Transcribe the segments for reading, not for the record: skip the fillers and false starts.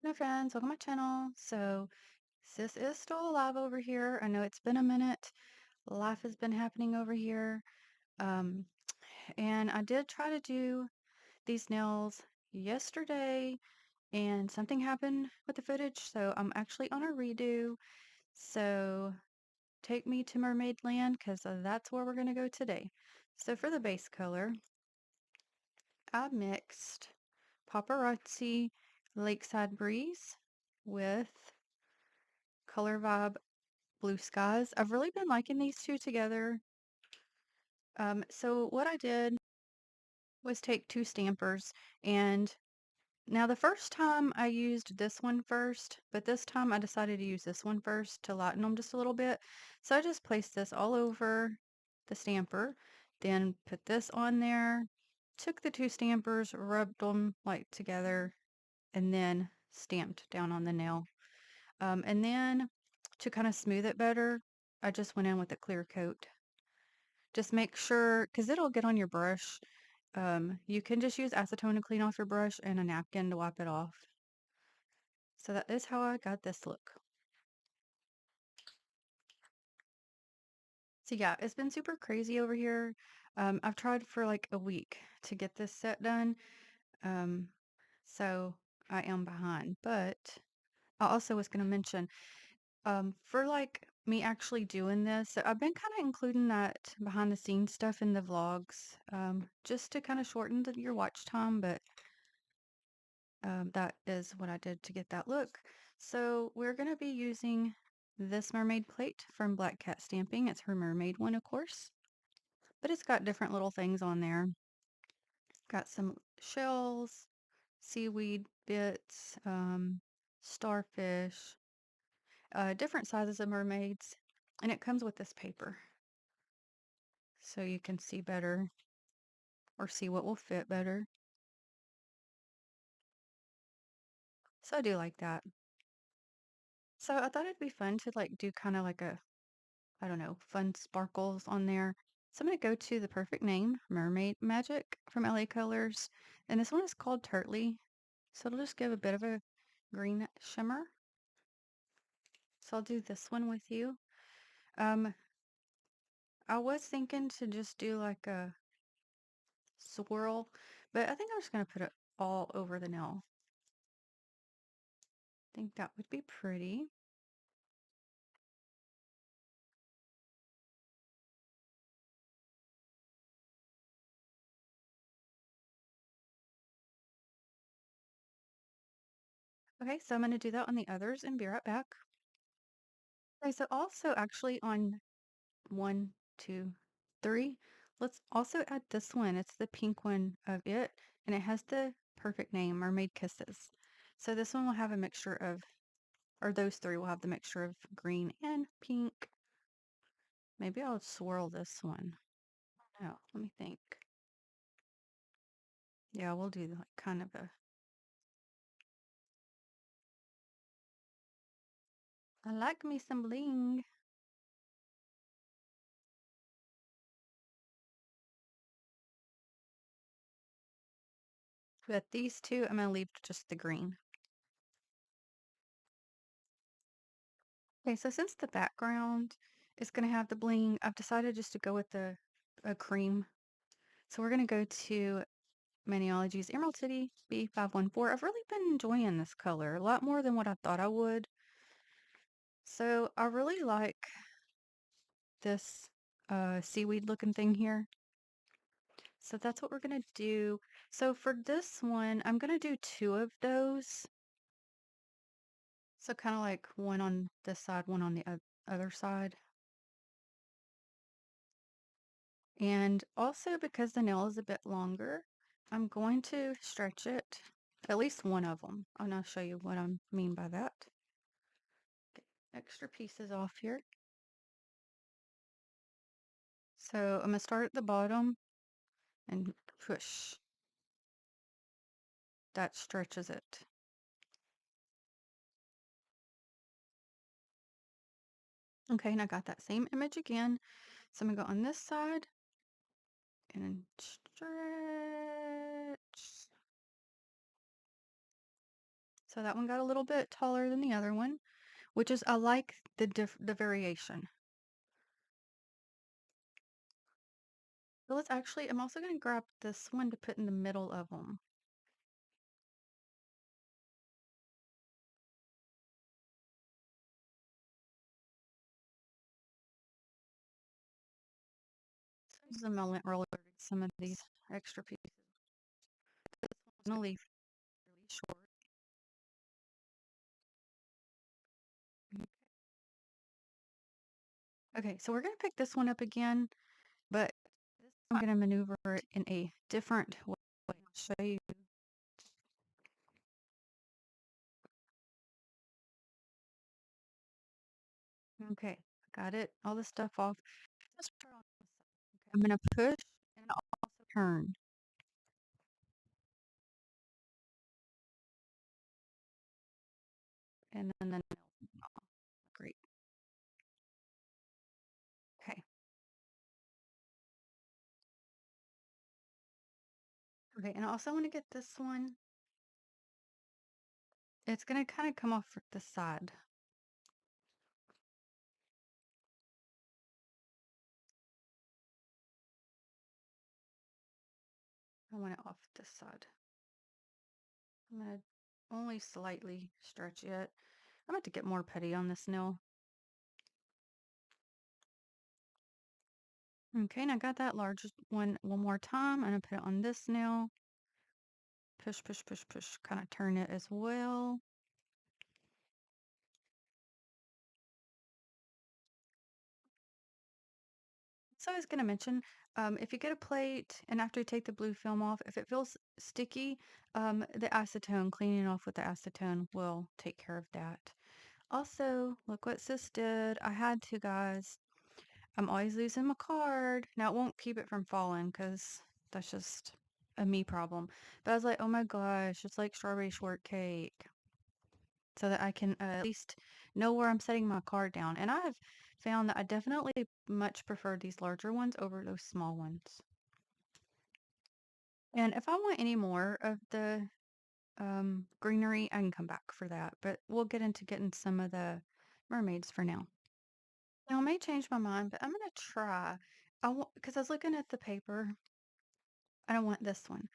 Hello friends, welcome to my channel. So sis is still alive over here. I know it's been a minute. Life has been happening over here. Um, and I did try to do these nails yesterday and something happened with the footage. So I'm actually on a redo. So take me to Mermaid Land because that's where we're going to go today. So for the base color, I mixed Paparazzi Lakeside Breeze with Color Vibe Blue Skies. I've really been liking these two together. So what I did was take two stampers, and now the first time I used this one first, but this time I decided to use this one first to lighten them just a little bit. So I just placed this all over the stamper, then put this on there, took the two stampers, rubbed them like together, and then stamped down on the nail. And then to kind of smooth it better, I just went in with a clear coat. Just make sure, because it'll get on your brush. You can just use acetone to clean off your brush and a napkin to wipe it off. So that is how I got this look. So yeah, it's been super crazy over here. I've tried for like a week to get this set done. Um, so I am behind. But I also was going to mention, for like me actually doing this, so I've been kind of including that behind the scenes stuff in the vlogs, just to kind of shorten your watch time, but that is what I did to get that look. So we're going to be using this mermaid plate from Black Cat Stamping. It's her mermaid one, of course, but it's got different little things on there. Got some shells, seaweed bits, starfish, different sizes of mermaids, and it comes with this paper so you can see better or see what will fit better. So I do like that. So I thought it'd be fun to like do kind of like a, I don't know, fun sparkles on there. So I'm going to go to the perfect name, Mermaid Magic from LA Colors. And this one is called Turtley. So it'll just give a bit of a green shimmer. So I'll do this one with you. Um, I was thinking to just do like a swirl, but I think I'm just going to put it all over the nail. I think that would be pretty. Okay, so I'm going to do that on the others and be right back. Okay, so also actually on one, two, three, let's also add this one. It's the pink one of it, and it has the perfect name, Mermaid Kisses. So this one will have a mixture of, or those three will have the mixture of green and pink. Maybe I'll swirl this one. No, let me think. Yeah, we'll do like kind of a, I like me some bling. But these two, I'm going to leave just the green. Okay, so since the background is going to have the bling, I've decided just to go with a cream. So we're going to go to Maniology's Emerald City B514. I've really been enjoying this color a lot more than what I thought I would. So I really like this seaweed looking thing here. So that's what we're going to do. So for this one, I'm going to do two of those. So kind of like one on this side, one on the other side. And also because the nail is a bit longer, I'm going to stretch it, at least one of them. I'm going to show you what I mean by that. Get extra pieces off here. So I'm going to start at the bottom and push. That stretches it. Okay, and I got that same image again. So I'm going to go on this side and stretch. So So that one got a little bit taller than the other one, which is I like the variation. So let's actually, I'm also going to grab this one to put in the middle of them. Some I went roller some of these extra pieces. This one's going to leave really short. Okay, so we're going to pick this one up again, but this I'm going to maneuver it in a different way. I'll show you. Okay, got it. All the stuff off. Let's start on this side. Okay, I'm going to push and also turn. And then the nail. Oh, great. Okay. Okay, and I also want to get this one. It's going to kind of come off the side. I want it off this side. I'm going to only slightly stretch it. I'm about to get more putty on this nail. Okay, and I got that large one more time. I'm going to put it on this nail. Push, push, push, push. Kind of turn it as well. So I was going to mention, if you get a plate and after you take the blue film off, if it feels sticky, the acetone, cleaning it off with the acetone will take care of that. Also, look what sis did. I had to, guys. I'm always losing my card. Now, it won't keep it from falling because that's just a me problem. But I was like, oh my gosh, it's like strawberry shortcake. So that I can at least know where I'm setting my card down. And I have found that I definitely much prefer these larger ones over those small ones. And if I want any more of the greenery, I can come back for that. But we'll get into getting some of the mermaids for now. Now, I may change my mind, but I'm going to try. I want, because I was looking at the paper, and I want this one,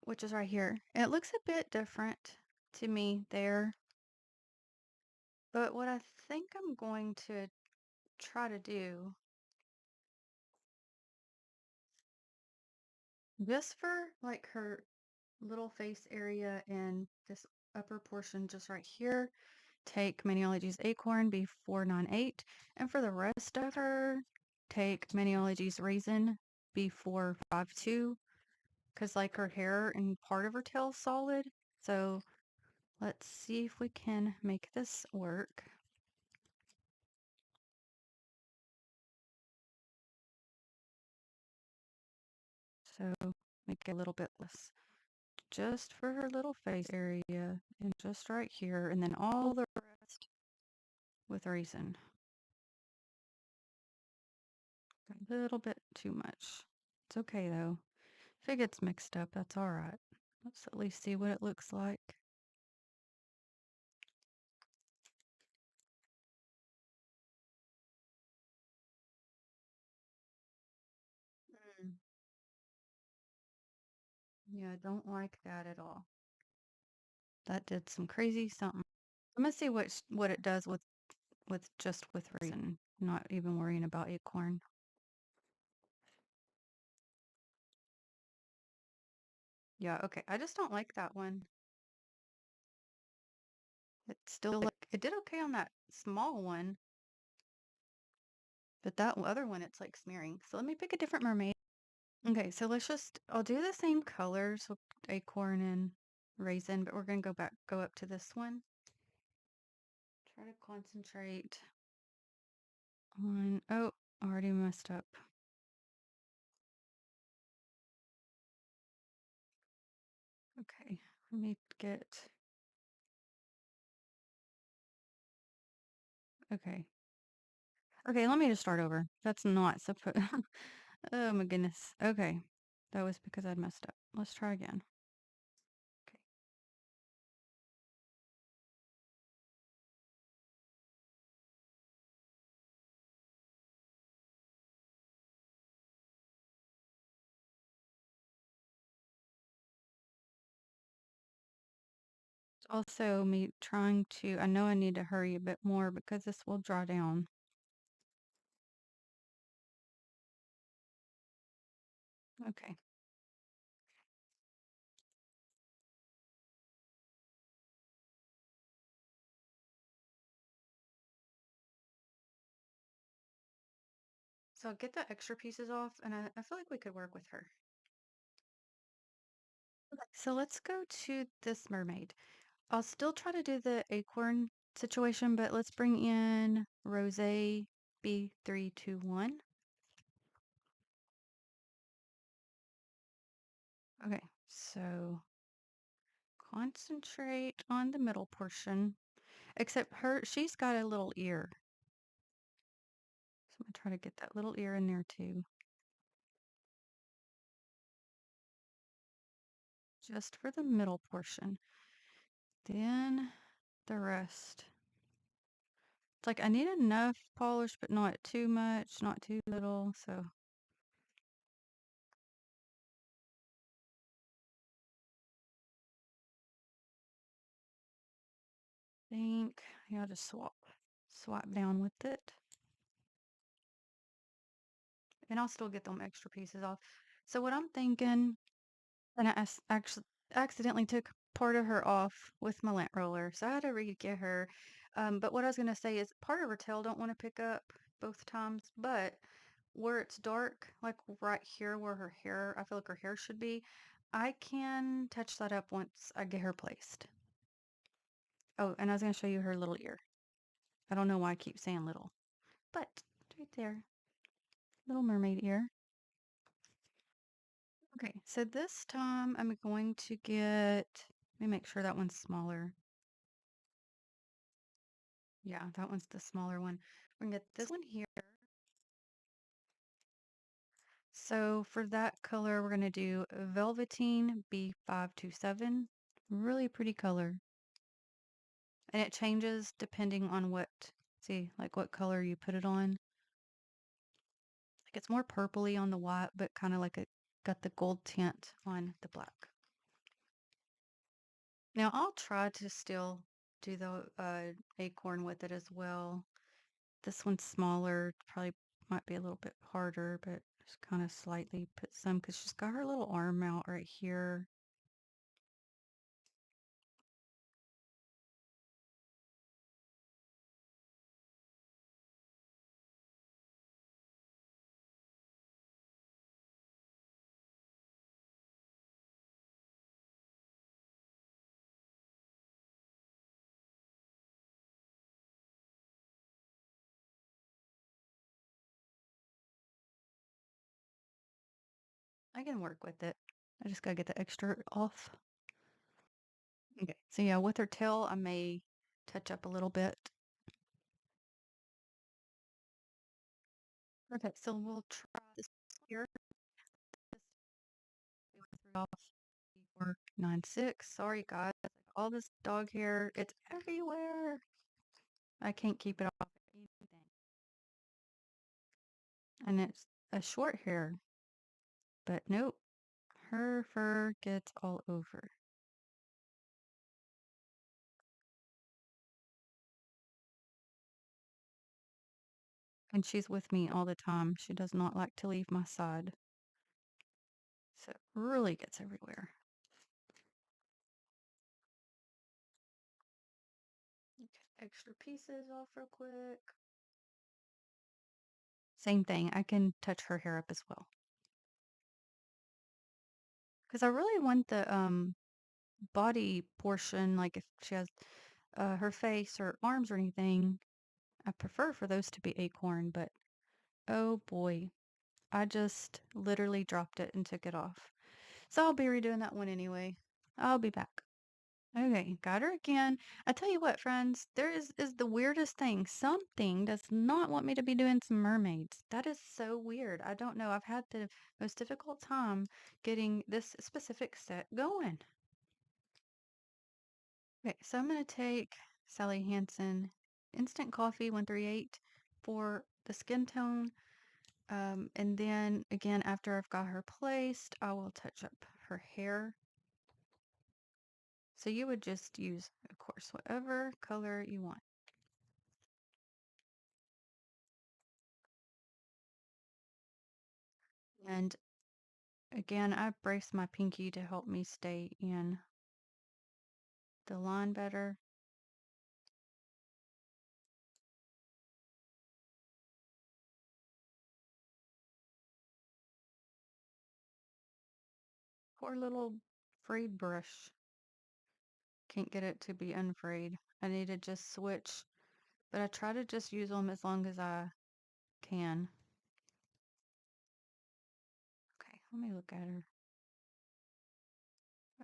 which is right here. And it looks a bit different to me there. But what I think I'm going to try to do, just for like her little face area and this upper portion just right here, take Maniology's Acorn B498. And for the rest of her, take Maniology's Raisin B452. Because like her hair and part of her tail is solid. So let's see if we can make this work. So make it a little bit less. Just for her little face area and just right here. And then all the rest with Raisin. A little bit too much. It's okay though. If it gets mixed up, that's alright. Let's at least see what it looks like. Mm. Yeah, I don't like that at all. That did some crazy something. I'm gonna see what it does with just with Raisin, not even worrying about Acorn. Yeah, okay. I just don't like that one. It's still like it did okay on that small one, but that other one it's like smearing. So let me pick a different mermaid. Okay, so I'll do the same colors with Acorn and Raisin, but we're gonna go up to this one. Try to concentrate on, oh, already messed up. Okay, let me get, okay. Okay, let me just start over. That's not supposed, oh my goodness. Okay, that was because I'd messed up. Let's try again. Okay. Also me trying to, I know I need to hurry a bit more because this will dry down. Okay. So I'll get the extra pieces off, and I feel like we could work with her. Okay, so let's go to this mermaid. I'll still try to do the acorn situation, but let's bring in Rose B321. Okay, so concentrate on the middle portion, except she's got a little ear. So I'm gonna try to get that little ear in there too, just for the middle portion. Then the rest. It's like I need enough polish, but not too much, not too little. So I think yeah, I'll just swap down with it. And I'll still get them extra pieces off. So what I'm thinking, and actually accidentally took part of her off with my lint roller, so I had to re-get her. But what I was gonna say is part of her tail don't want to pick up both times, but where it's dark, like right here where her hair, I feel like her hair should be, I can touch that up once I get her placed. Oh, and I was gonna show you her little ear. I don't know why I keep saying little, but it's right there, little mermaid ear. Okay, so this time I'm going to get, let me make sure that one's smaller. Yeah, that one's the smaller one. We're gonna get this one here. So for that color, we're gonna do Velvetine B527. Really pretty color. And it changes depending on see, like what color you put it on. Like it's more purpley on the white, but kind of like it got the gold tint on the black. Now I'll try to still do the acorn with it as well. This one's smaller, probably might be a little bit harder, but just kind of slightly put some because she's got her little arm out right here. I can work with it. I just gotta get the extra off. Okay, so yeah, with her tail, I may touch up a little bit. Okay, so we'll try this here. Rudolph 496. Sorry, guys. Like, all this dog hair, it's everywhere. I can't keep it off anything. And it's a short hair, but nope, her fur gets all over. And she's with me all the time. She does not like to leave my side. So it really gets everywhere. Okay, extra pieces off real quick. Same thing. I can touch her hair up as well. Because I really want the body portion, like if she has her face or arms or anything, I prefer for those to be acorn, but oh boy, I just literally dropped it and took it off. So I'll be redoing that one anyway. I'll be back. Okay, got her again. I tell you what, friends, there is the weirdest thing. Something does not want me to be doing some mermaids. That is so weird. I don't know. I've had the most difficult time getting this specific set going. Okay, so I'm going to take Sally Hansen Instant Coffee 138 for the skin tone. And then again, after I've got her placed, I will touch up her hair. So you would just use, of course, whatever color you want. And again, I brace my pinky to help me stay in the line better. Poor little frayed brush. Can't get it to be unfrayed. I need to just switch, but I try to just use them as long as I can. Okay, let me look at her.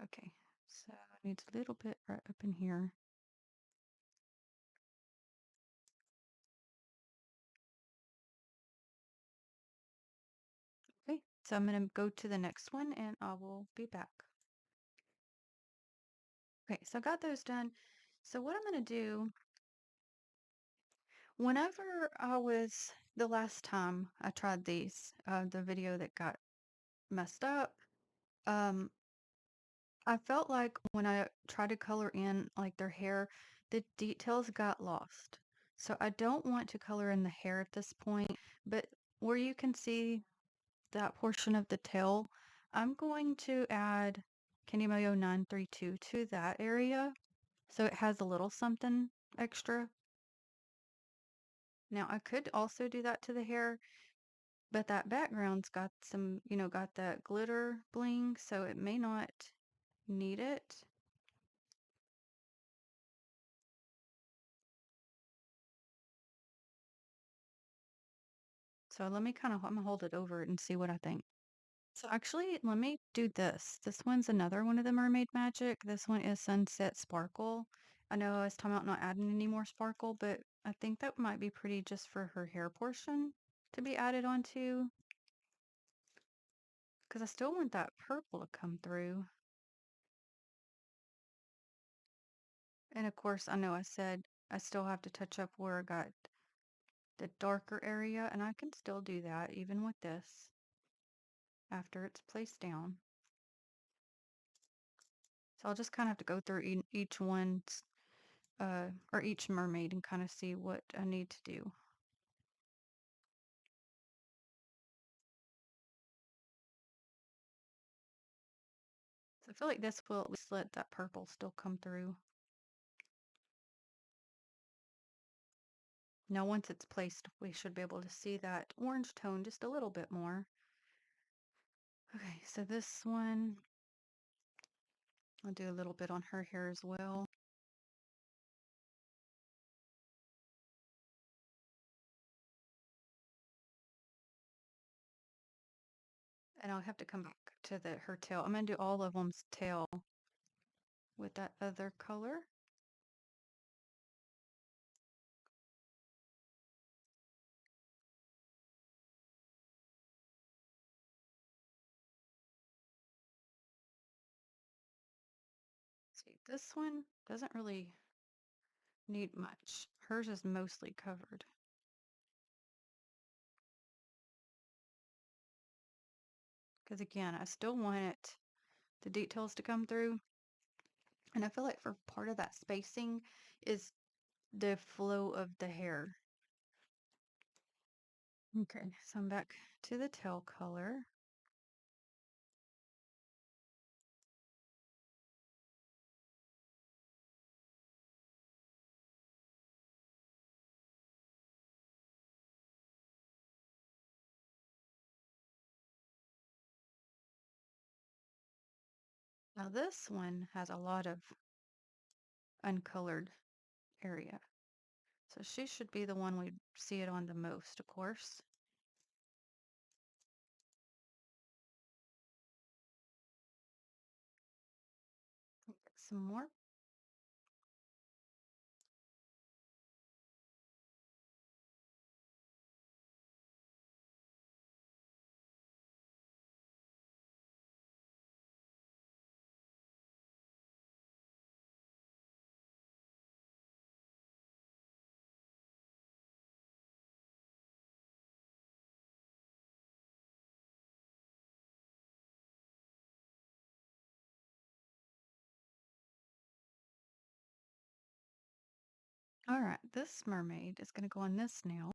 Okay, so it needs a little bit right up in here. Okay, so I'm going to go to the next one and I will be back. Okay, so I got those done. So what I'm going to do, whenever the last time I tried these, the video that got messed up, um, I felt like when I tried to color in like their hair, the details got lost. So I don't want to color in the hair at this point, but where you can see that portion of the tail, I'm going to add Candy Mayo 932 to that area so it has a little something extra. Now I could also do that to the hair, but that background's got some, got that glitter bling, so it may not need it. So I'm gonna hold it over it and see what I think. So actually, let me do this. This one's another one of the Mermaid Magic. This one is Sunset Sparkle. I know I was talking about not adding any more sparkle, but I think that might be pretty just for her hair portion to be added onto. Because I still want that purple to come through. And of course, I know I said I still have to touch up where I got the darker area, and I can still do that even with this after it's placed down. So I'll just kind of have to go through each one's or each mermaid and kind of see what I need to do. So I feel like this will at least let that purple still come through. Now once it's placed, we should be able to see that orange tone just a little bit more. Okay, so this one, I'll do a little bit on her hair as well. And I'll have to come back to her tail. I'm going to do all of them's tail with that other color. See, this one doesn't really need much. Hers is mostly covered. Because again, I still want the details to come through. And I feel like for part of that spacing is the flow of the hair. Okay, so I'm back to the tail color. Now this one has a lot of uncolored area. So she should be the one we see it on the most, of course. Get some more. All right, this mermaid is going to go on this nail.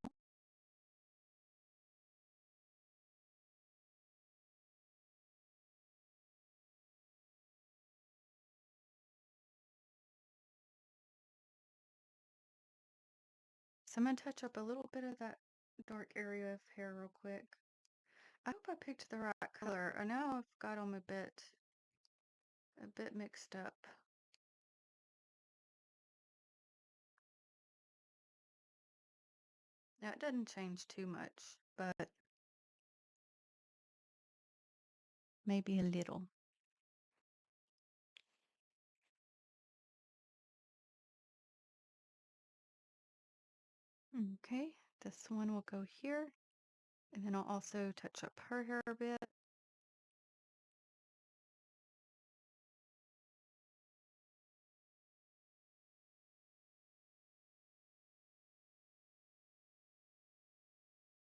So I'm going to touch up a little bit of that dark area of hair real quick. I hope I picked the right color. I know I've got them a bit mixed up. Now it doesn't change too much, but maybe a little. Okay, this one will go here, and then I'll also touch up her hair a bit.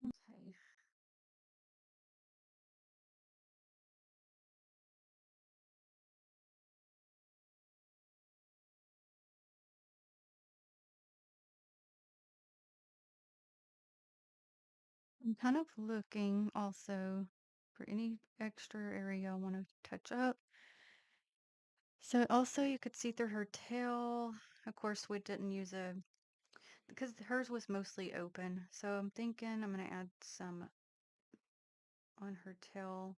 Okay. I'm kind of looking also for any extra area I want to touch up. So also you could see through her tail. Of course, we didn't use because hers was mostly open. So I'm thinking I'm going to add some on her tail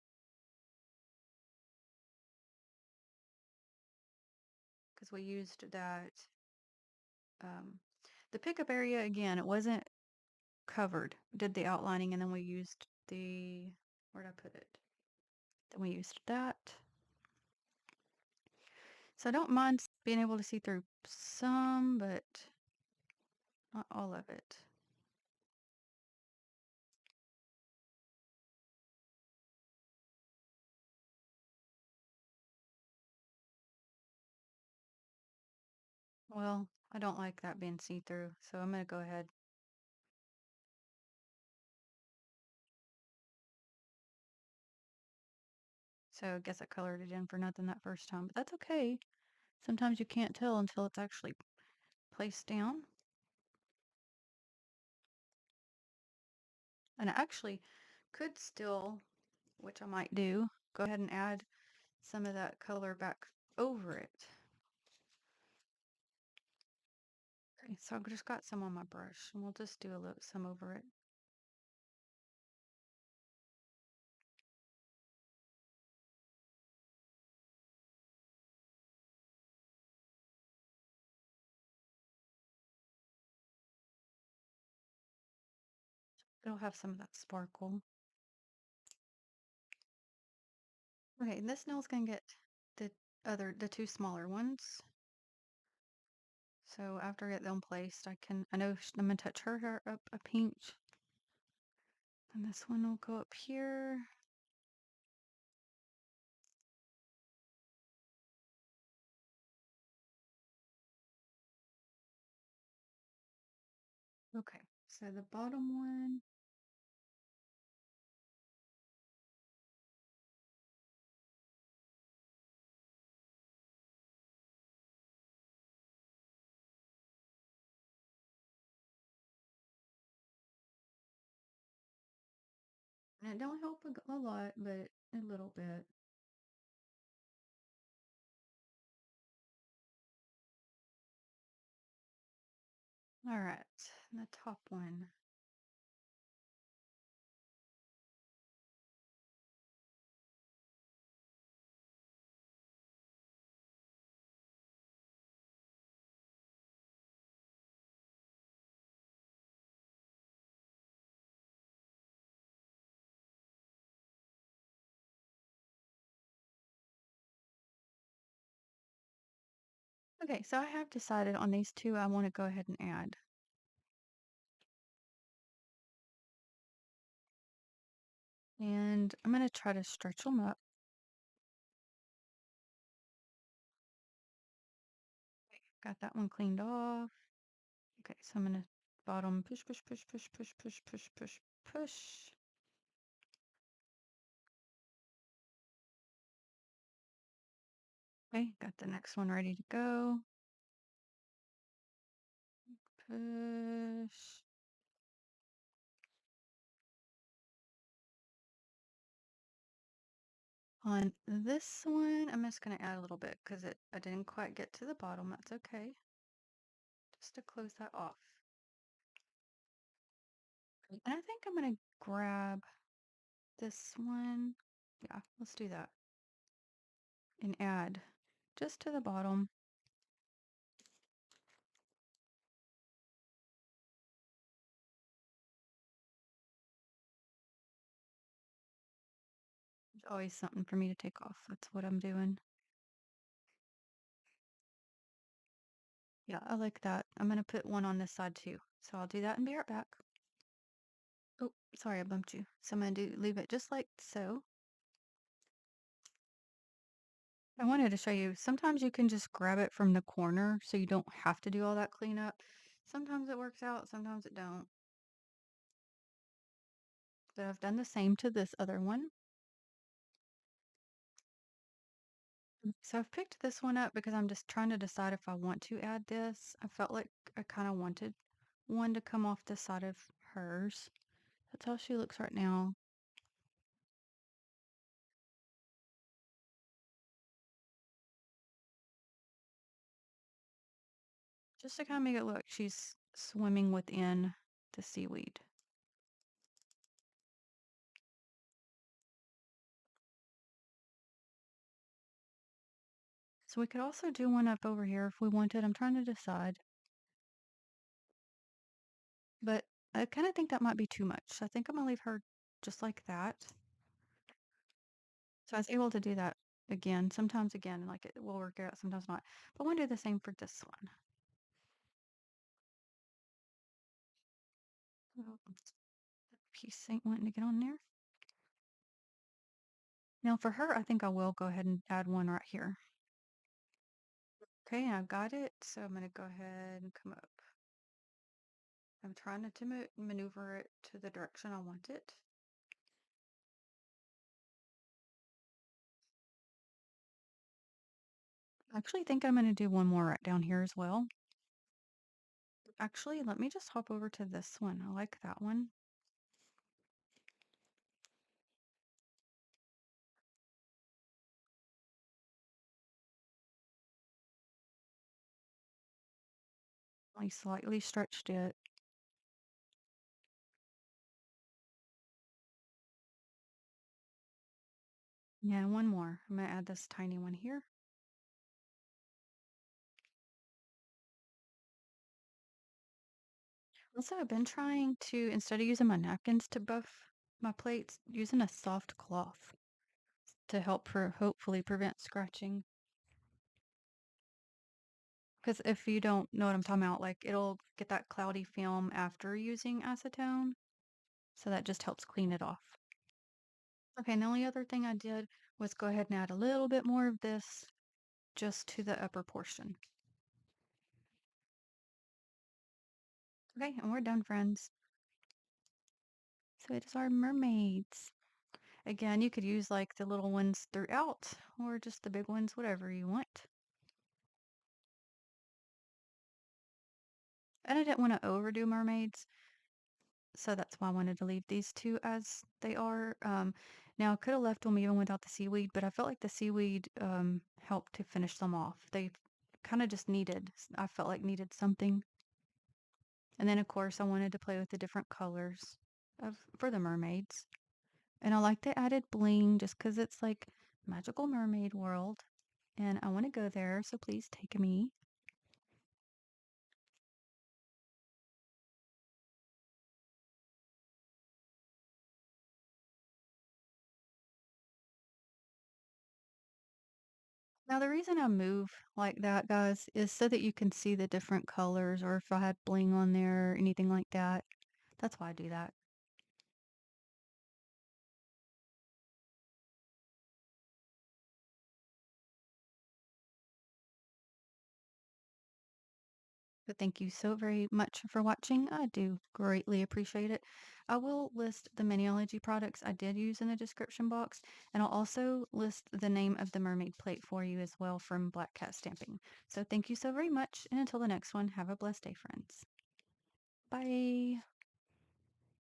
because we used that. Um, the pickup area, again, it wasn't covered. We did the outlining and then we used where'd I put it? Then we used that. So I don't mind being able to see through some, but not all of it. Well, I don't like that being see-through, so I'm going to go ahead. So I guess I colored it in for nothing that first time, but that's okay. Sometimes you can't tell until it's actually placed down. And I actually could still, which I might do, go ahead and add some of that color back over it. Okay, so I've just got some on my brush, and we'll just do some over it. It'll have some of that sparkle. Okay, and this nail's gonna get the two smaller ones. So after I get them placed, I know I'm gonna touch her hair up a pinch. And this one will go up here. Okay, so the bottom one. And it don't help a lot, but a little bit. All right, the top one. Okay, so I have decided on these two I want to go ahead and add. And I'm going to try to stretch them up. Got that one cleaned off. Okay, so I'm going to bottom push, push, push, push, push, push, push, push, push. Okay, got the next one ready to go. push. On this one, I'm just going to add a little bit because I didn't quite get to the bottom. That's okay. Just to close that off. And I think I'm going to grab this one. Yeah, let's do that. And add just to the bottom. There's always something for me to take off. That's what I'm doing. Yeah, I like that. I'm going to put one on this side too. So I'll do that and be right back. Oh, sorry, I bumped you. So I'm going to leave it just like so. I wanted to show you, sometimes you can just grab it from the corner so you don't have to do all that cleanup. Sometimes it works out, sometimes it don't. But I've done the same to this other one. So I've picked this one up because I'm just trying to decide if I want to add this. I felt like I kind of wanted one to come off the side of hers. That's how she looks right now. Just to kind of make it look like she's swimming within the seaweed. So we could also do one up over here if we wanted. I'm trying to decide. But I kind of think that might be too much. I think I'm gonna leave her just like that. So I was able to do that again, sometimes again, like it will work out, sometimes not. But I want to do the same for this one. Oh, that piece ain't wanting to get on there. Now for her, I think I will go ahead and add one right here. Okay, I've got it. So I'm gonna go ahead and come up. I'm trying to maneuver it to the direction I want it. I actually think I'm gonna do one more right down here as well. Actually, let me just hop over to this one. I like that one. I slightly stretched it. Yeah, one more. I'm gonna add this tiny one here. Also, I've been trying to, instead of using my napkins to buff my plates, using a soft cloth to help hopefully prevent scratching. Because if you don't know what I'm talking about, like it'll get that cloudy film after using acetone. So that just helps clean it off. Okay, and the only other thing I did was go ahead and add a little bit more of this just to the upper portion. Okay, and we're done, friends. So it is our mermaids. Again, you could use like the little ones throughout or just the big ones, whatever you want. And I didn't want to overdo mermaids, so that's why I wanted to leave these two as they are. Now I could have left them even without the seaweed, but I felt like the seaweed helped to finish them off. They kind of just I felt like needed something. And then of course I wanted to play with the different colors for the mermaids. And I like the added bling just because it's like magical mermaid world. And I want to go there, so please take me. Now, the reason I move like that, guys, is so that you can see the different colors or if I had bling on there or anything like that. That's why I do that. But thank you so very much for watching. I do greatly appreciate it. I will list the Maniology products I did use in the description box, and I'll also list the name of the mermaid plate for you as well from Black Cat Stamping. So thank you so very much, and until the next one, have a blessed day, friends. Bye.